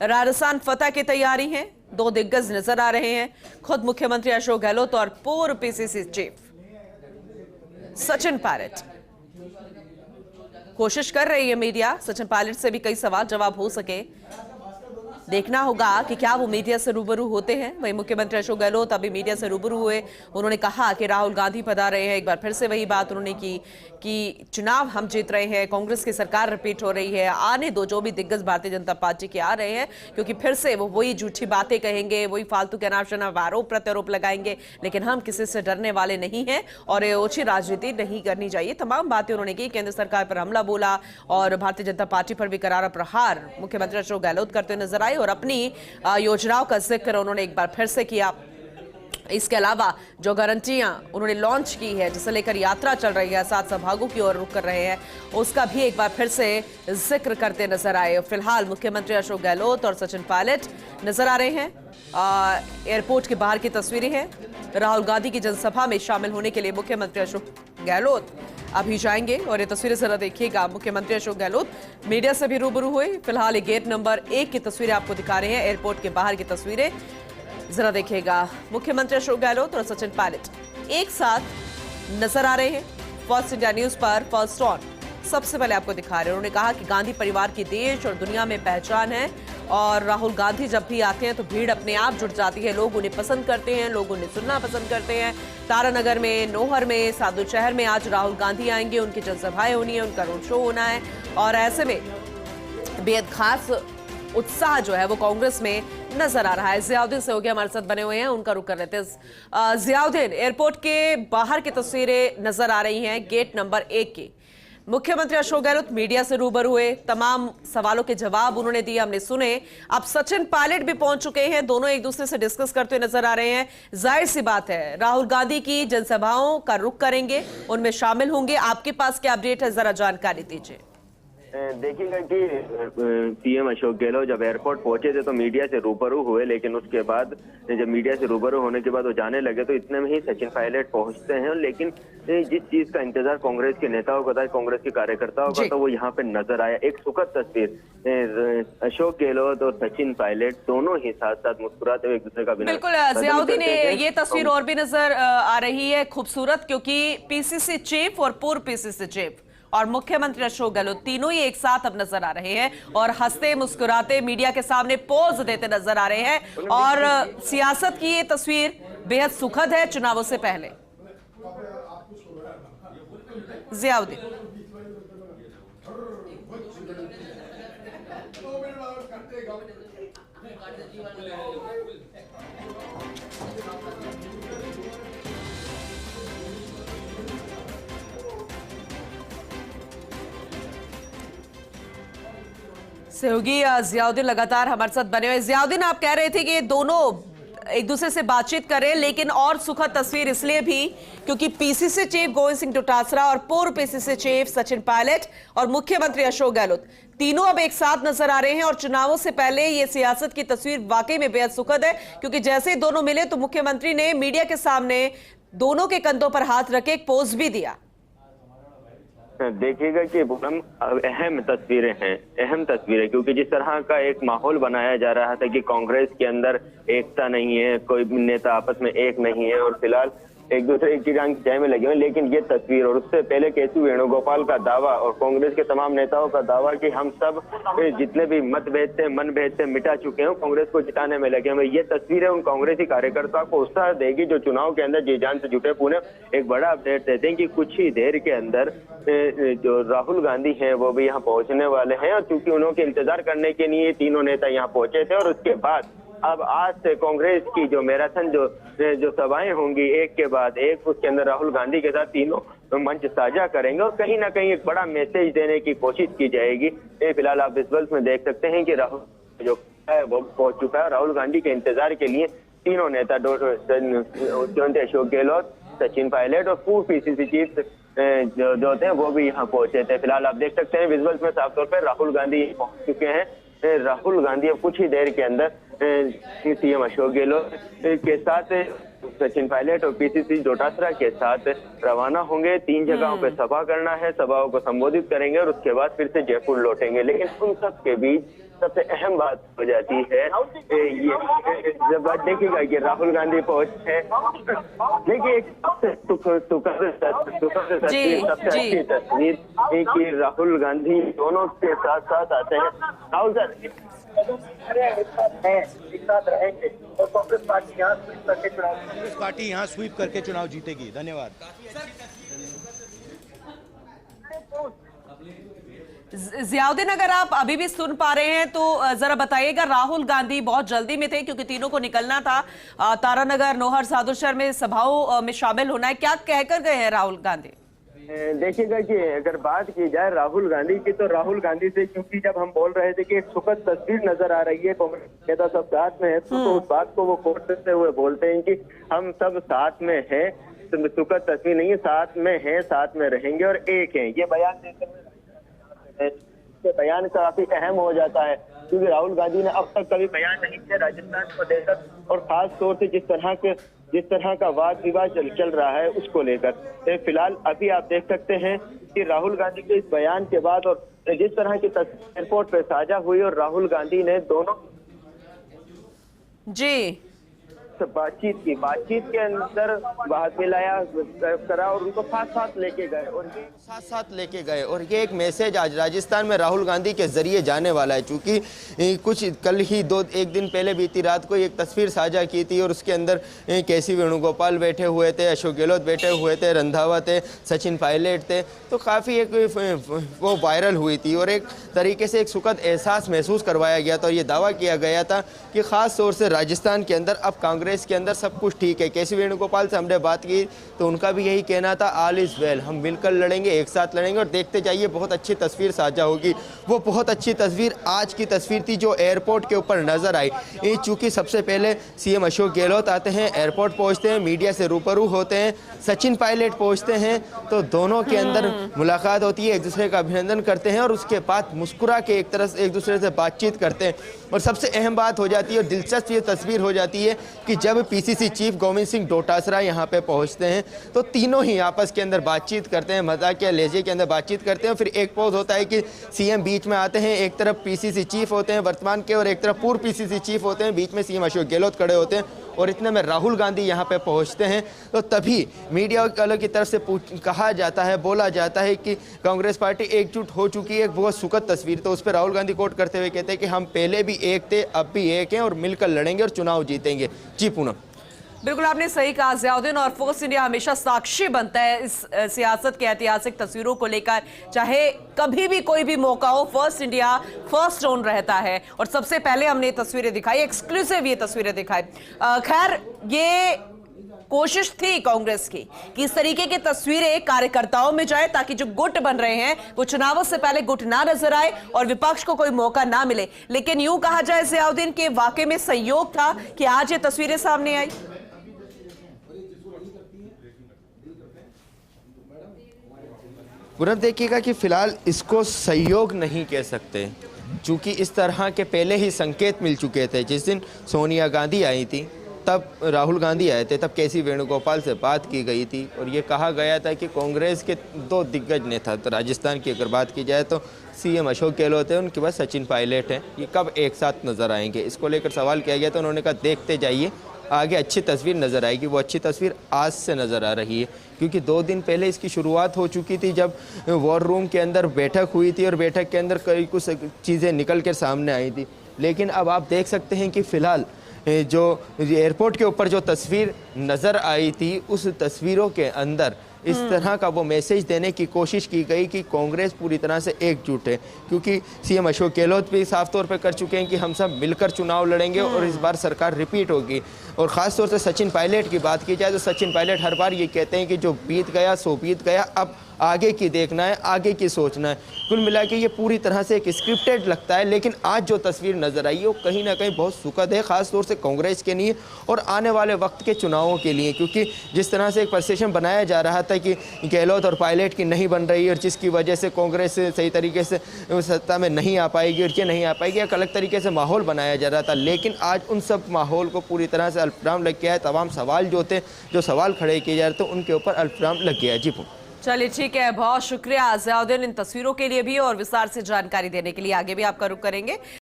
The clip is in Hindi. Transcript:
राजस्थान फतह की तैयारी है। दो दिग्गज नजर आ रहे हैं, खुद मुख्यमंत्री अशोक गहलोत और पूर्व पीसीसी चीफ सचिन पायलट। कोशिश कर रही है मीडिया सचिन पायलट से भी कई सवाल जवाब हो सके। देखना होगा कि क्या वो मीडिया से रूबरू होते हैं। वहीं मुख्यमंत्री अशोक गहलोत अभी मीडिया से रूबरू हुए। उन्होंने कहा कि राहुल गांधी पधार रहे हैं। एक बार फिर से वही बात उन्होंने की कि चुनाव हम जीत रहे हैं, कांग्रेस की सरकार रिपीट हो रही है, आने दो जो भी दिग्गज भारतीय जनता पार्टी के आ रहे हैं, क्योंकि फिर से वो वही झूठी बातें कहेंगे, वही फालतू के अनाप आरोप प्रत्यारोप लगाएंगे। लेकिन हम किसी से डरने वाले नहीं हैं और ये ओछी राजनीति नहीं करनी चाहिए। तमाम बातें उन्होंने की। केंद्र सरकार पर हमला बोला और भारतीय जनता पार्टी पर भी करारा प्रहार मुख्यमंत्री अशोक गहलोत करते नजर आए और अपनी योजनाओं का जिक्र उन्होंने एक बार फिर से किया। इसके अलावा जो गारंटियां उन्होंने लॉन्च की है, जिसे लेकर यात्रा चल रही है, 7 संभागों की ओर रुख कर रहे हैं, उसका भी एक बार फिर से जिक्र करते नजर आए। फिलहाल मुख्यमंत्री अशोक गहलोत और सचिन पायलट नजर आ रहे हैं। एयरपोर्ट के बाहर की तस्वीरें हैं। राहुल गांधी की जनसभा में शामिल होने के लिए मुख्यमंत्री अशोक गहलोत अभी जाएंगे और ये तस्वीरें जरा देखिएगा। मुख्यमंत्री अशोक गहलोत मीडिया से भी रूबरू हुए। फिलहाल ये गेट नंबर 1 की तस्वीरें आपको दिखा रहे हैं, एयरपोर्ट के बाहर की तस्वीरें जरा देखिएगा। मुख्यमंत्री अशोक गहलोत और सचिन पायलट एक साथ नजर आ रहे हैं। फर्स्ट इंडिया न्यूज पर फर्स्ट ऑन सबसे पहले आपको दिखा रहे हैं। उन्होंने कहा कि गांधी परिवार की देश और दुनिया में पहचान है और राहुल गांधी जब भी आते हैं तो भीड़ अपने आप जुट जाती है। लोग उन्हें पसंद करते हैं, लोग उन्हें सुनना पसंद करते हैं। तारानगर में, नौहर में, साधु शहर में आज राहुल गांधी आएंगे, उनकी जनसभाएं होनी है, उनका रोड शो होना है और ऐसे में बेहद खास उत्साह जो है वो कांग्रेस में नजर आ रहा है। जियाउद्दीन से हो गया हमारे साथ बने हुए हैं, उनका रुख कर लेते हैं। जियाउद्दीन, एयरपोर्ट के बाहर की तस्वीरें नजर आ रही हैं, गेट नंबर 1 की। मुख्यमंत्री अशोक गहलोत मीडिया से रूबरू हुए, तमाम सवालों के जवाब उन्होंने दिए, हमने सुने। अब सचिन पायलट भी पहुंच चुके हैं, दोनों एक दूसरे से डिस्कस करते हुए नजर आ रहे हैं। जाहिर सी बात है राहुल गांधी की जनसभाओं का रुख करेंगे, उनमें शामिल होंगे। आपके पास क्या अपडेट है, जरा जानकारी दीजिए। देखिएगा कि सीएम अशोक गहलोत जब एयरपोर्ट पहुंचे थे तो मीडिया से रूबरू हुए, लेकिन उसके बाद जब मीडिया से रूबरू होने के बाद वो जाने लगे तो इतने में ही सचिन पायलट पहुंचते हैं। लेकिन जिस चीज का इंतजार कांग्रेस के नेताओं का था, कांग्रेस के कार्यकर्ताओं का, तो वो यहाँ पे नजर आया। एक सुखद तस्वीर, अशोक गहलोत और सचिन पायलट दोनों ही साथ साथ मुस्कुराते हुए एक दूसरे का बिल्कुल जियाउद्दीन, ये तस्वीर और भी नजर आ रही है खूबसूरत, क्योंकि पीसीसी चीफ और पूर्व पीसीसी चीफ और मुख्यमंत्री अशोक गहलोत तीनों ही एक साथ अब नजर आ रहे हैं और हंसते मुस्कुराते मीडिया के सामने पोज देते नजर आ रहे हैं। और सियासत की ये तस्वीर बेहद सुखद है चुनावों से पहले। जियाउद्दीन, सहयोगी जियाउद्दीन लगातार हमारे साथ बने हुए। जियाउद्दीन, आप कह रहे थे कि दोनों एक दूसरे से बातचीत करें, लेकिन और सुखद तस्वीर इसलिए भी क्योंकि पीसीसी चीफ गोविंद सिंह डोटासरा और पूर्व पीसीसी चीफ सचिन पायलट और मुख्यमंत्री अशोक गहलोत तीनों अब एक साथ नजर आ रहे हैं। और चुनावों से पहले ये सियासत की तस्वीर वाकई में बेहद सुखद है, क्योंकि जैसे ही दोनों मिले तो मुख्यमंत्री ने मीडिया के सामने दोनों के कंधों पर हाथ रखे एक पोज भी दिया। देखिएगा कि अहम तस्वीरें हैं, अहम तस्वीरें, क्योंकि जिस तरह का एक माहौल बनाया जा रहा था कि कांग्रेस के अंदर एकता नहीं है, कोई नेता आपस में एक नहीं है और फिलहाल एक दूसरे की रंग जय में लगे हुए। लेकिन ये तस्वीर और उससे पहले केशव वेणुगोपाल का दावा और कांग्रेस के तमाम नेताओं का दावा कि हम सब जितने भी मतभेद थे, मनभेद थे, मिटा चुके हैं, कांग्रेस को जिताने में लगे हुए। ये तस्वीरें उन कांग्रेसी कार्यकर्ताओं को उत्साह देगी जो चुनाव के अंदर जी जान से जुटे। पुणे एक बड़ा अपडेट देते हैं कि कुछ ही देर के अंदर जो राहुल गांधी है वो भी यहाँ पहुंचने वाले हैं और चूंकि उन्होंने इंतजार करने के लिए तीनों नेता यहाँ पहुंचे थे और उसके बाद अब आज से कांग्रेस की जो मैराथन जो सभाएं होंगी एक के बाद एक, उसके अंदर राहुल गांधी के साथ तीनों मंच साझा करेंगे और कहीं ना कहीं एक बड़ा मैसेज देने की कोशिश की जाएगी। फिलहाल आप विजुअल्स में देख सकते हैं कि राहुल जो है वो पहुंच चुका है। राहुल गांधी के इंतजार के लिए तीनों नेता मुख्यमंत्री अशोक गहलोत, सचिन पायलट और पूर्व पीसीसी चीफ जो थे वो भी यहाँ पहुंचे थे। फिलहाल आप देख सकते हैं विजुअल्स में साफ तौर पर राहुल गांधी पहुंच चुके हैं। राहुल गांधी अब कुछ ही देर के अंदर सीएम अशोक गहलोत के साथ सचिन पायलट और पीसीसी डोटासरा के साथ रवाना होंगे। 3 जगहों पे सभा करना है, सभाओं को संबोधित करेंगे और उसके बाद फिर से जयपुर लौटेंगे। लेकिन उन सब के बीच सबसे अहम बात हो जाती है ये जब बात देखिएगा कि राहुल गांधी पहुंचे, देखिए एक सबसे सुखद तस्वीर, सबसे अच्छी तस्वीर कि राहुल गांधी दोनों के साथ साथ आते हैं। राहुल सर एक साथ रहेंगे और कांग्रेस पार्टी यहाँ स्वीप करके चुनाव जीतेगी। धन्यवाद। जियाउद्दीन, अगर आप अभी भी सुन पा रहे हैं तो जरा बताइएगा, राहुल गांधी बहुत जल्दी में थे क्योंकि तीनों को निकलना था, तारानगर, नौहर, सादुलशहर में सभाओं में शामिल होना है, क्या कहकर गए हैं राहुल गांधी? देखिएगा कि अगर बात की जाए राहुल गांधी की, तो राहुल गांधी से क्योंकि जब हम बोल रहे थे कि एक सुखद तस्वीर नजर आ रही है, कांग्रेस नेता सब साथ में है, तो उस बात को वो कोट करते हुए बोलते हैं कि हम सब साथ में हैं, तो सुखद तस्वीर नहीं है, साथ में हैं, साथ में रहेंगे और एक हैं। ये बयान देते हुए बयान काफी अहम हो जाता है क्योंकि राहुल गांधी ने अब तक कभी बयान नहीं किया राजस्थान को लेकर, और खास तौर से जिस तरह का वाद विवाद चल रहा है उसको लेकर। फिलहाल अभी आप देख सकते हैं कि राहुल गांधी के इस बयान के बाद और जिस तरह की तस्वीर एयरपोर्ट पर साझा हुई और राहुल गांधी ने दोनों बातचीत के अंदर बात मिलाया करा और उनको साथ लेके गए और ये एक मैसेज आज राजस्थान में राहुल गांधी के जरिए जाने वाला है। चूंकि कुछ कल ही एक दिन पहले बीती रात को एक तस्वीर साझा की थी और उसके अंदर केसी वेणुगोपाल बैठे हुए थे, अशोक गहलोत बैठे हुए थे, रंधावा थे, सचिन पायलट थे, तो काफ़ी एक वो वायरल हुई थी और एक तरीके से एक सुखद एहसास महसूस करवाया गया था और ये दावा किया गया था कि ख़ास तौर से राजस्थान के अंदर अब कांग्रेस के अंदर सब कुछ ठीक है। केसी वेणुगोपाल से हमने बात की तो उनका भी यही कहना था, ऑल इज वेल, हम मिलकर लड़ेंगे, एक साथ लड़ेंगे और देखते जाइए बहुत अच्छी तस्वीर साझा होगी। वो बहुत अच्छी तस्वीर आज की तस्वीर थी जो एयरपोर्ट के ऊपर नजर आई। चूँकि सबसे पहले सीएम अशोक गहलोत आते हैं, एयरपोर्ट पहुँचते हैं, मीडिया से रूबरू होते हैं, सचिन पायलट पहुँचते हैं, तो दोनों के अंदर मुलाकात होती है, एक दूसरे का अभिनंदन करते हैं और उसके बाद मुस्कुरा के एक दूसरे से बातचीत करते हैं। और सबसे अहम बात हो जाती है और दिलचस्प ये तस्वीर हो जाती है कि जब पीसीसी चीफ गोविंद सिंह डोटासरा यहाँ पे पहुँचते हैं तो तीनों ही आपस के अंदर बातचीत करते हैं, मजाक या लहजे के अंदर बातचीत करते हैं। फिर एक पोज होता है कि सीएम बीच में आते हैं, एक तरफ पीसीसी चीफ होते हैं वर्तमान के और एक तरफ पूर्व पीसीसी चीफ होते हैं, बीच में सीएम अशोक गहलोत खड़े होते हैं और इतने में राहुल गांधी यहाँ पे पहुँचते हैं। तो तभी मीडिया वालों की तरफ से कहा जाता है, बोला जाता है कि कांग्रेस पार्टी एकजुट हो चुकी है, एक बहुत सुखद तस्वीर। तो उस पर राहुल गांधी कोट करते हुए कहते हैं कि हम पहले भी एक थे, अब भी एक हैं और मिलकर लड़ेंगे और चुनाव जीतेंगे। जी पूनम, बिल्कुल आपने सही कहा जियाउद्दीन, और फोर्स इंडिया हमेशा साक्षी बनता है इस सियासत के ऐतिहासिक तस्वीरों को लेकर। चाहे कभी भी कोई भी मौका हो, फर्स्ट इंडिया फर्स्ट ऑन रहता है और सबसे पहले हमने तस्वीरें दिखाई, एक्सक्लूसिव ये तस्वीरें दिखाई। खैर, ये कोशिश थी कांग्रेस की कि इस तरीके की तस्वीरें कार्यकर्ताओं में जाए ताकि जो गुट बन रहे हैं वो चुनावों से पहले गुट ना नजर आए और विपक्ष को कोई मौका ना मिले। लेकिन यूं कहा जाए जियाउद्दीन के वाकई में संयोग था कि आज ये तस्वीरें सामने आई। पूरा देखिएगा कि फिलहाल इसको सहयोग नहीं कह सकते, क्योंकि इस तरह के पहले ही संकेत मिल चुके थे। जिस दिन सोनिया गांधी आई थी तब राहुल गांधी आए थे, तब केसी वेणुगोपाल से बात की गई थी और ये कहा गया था कि कांग्रेस के दो दिग्गज नेता, तो राजस्थान की अगर बात की जाए तो सीएम अशोक गहलोत है, उनके बाद सचिन पायलट हैं, ये कब एक साथ नज़र आएंगे, इसको लेकर सवाल किया गया तो उन्होंने कहा देखते जाइए, आगे अच्छी तस्वीर नज़र आएगी। वो अच्छी तस्वीर आज से नज़र आ रही है क्योंकि 2 दिन पहले इसकी शुरुआत हो चुकी थी जब वॉर रूम के अंदर बैठक हुई थी और बैठक के अंदर कई कुछ चीज़ें निकल कर सामने आई थी। लेकिन अब आप देख सकते हैं कि फ़िलहाल जो एयरपोर्ट के ऊपर जो तस्वीर नज़र आई थी, उस तस्वीरों के अंदर इस तरह का वो मैसेज देने की कोशिश की गई कि कांग्रेस पूरी तरह से एकजुट है, क्योंकि सीएम अशोक गहलोत भी साफ तौर पर कर चुके हैं कि हम सब मिलकर चुनाव लड़ेंगे और इस बार सरकार रिपीट होगी। और ख़ास तौर से सचिन पायलट की बात की जाए तो सचिन पायलट हर बार ये कहते हैं कि जो बीत गया सो बीत गया, अब आगे की देखना है, आगे की सोचना है। कुल मिला के ये पूरी तरह से एक स्क्रिप्टेड लगता है, लेकिन आज जो तस्वीर नज़र आई है वो कहीं ना कहीं बहुत सुखद है, ख़ास तौर से कांग्रेस के लिए और आने वाले वक्त के चुनावों के लिए। क्योंकि जिस तरह से एक परसेप्शन बनाया जा रहा था कि गहलोत और पायलट की नहीं बन रही और जिसकी वजह से कांग्रेस सही तरीके से सत्ता में नहीं आ पाएगी और ये नहीं आ पाएगी, एक अलग तरीके से माहौल बनाया जा रहा था। लेकिन आज उन सब माहौल को पूरी तरह से अल्पविराम लग गया है। तमाम सवाल जो सवाल खड़े किए जा रहे थे उनके ऊपर अल्पविराम लग गया है। जी चलिए ठीक है, बहुत शुक्रिया जियाउद्दीन इन तस्वीरों के लिए भी और विस्तार से जानकारी देने के लिए। आगे भी आपका रुख करेंगे।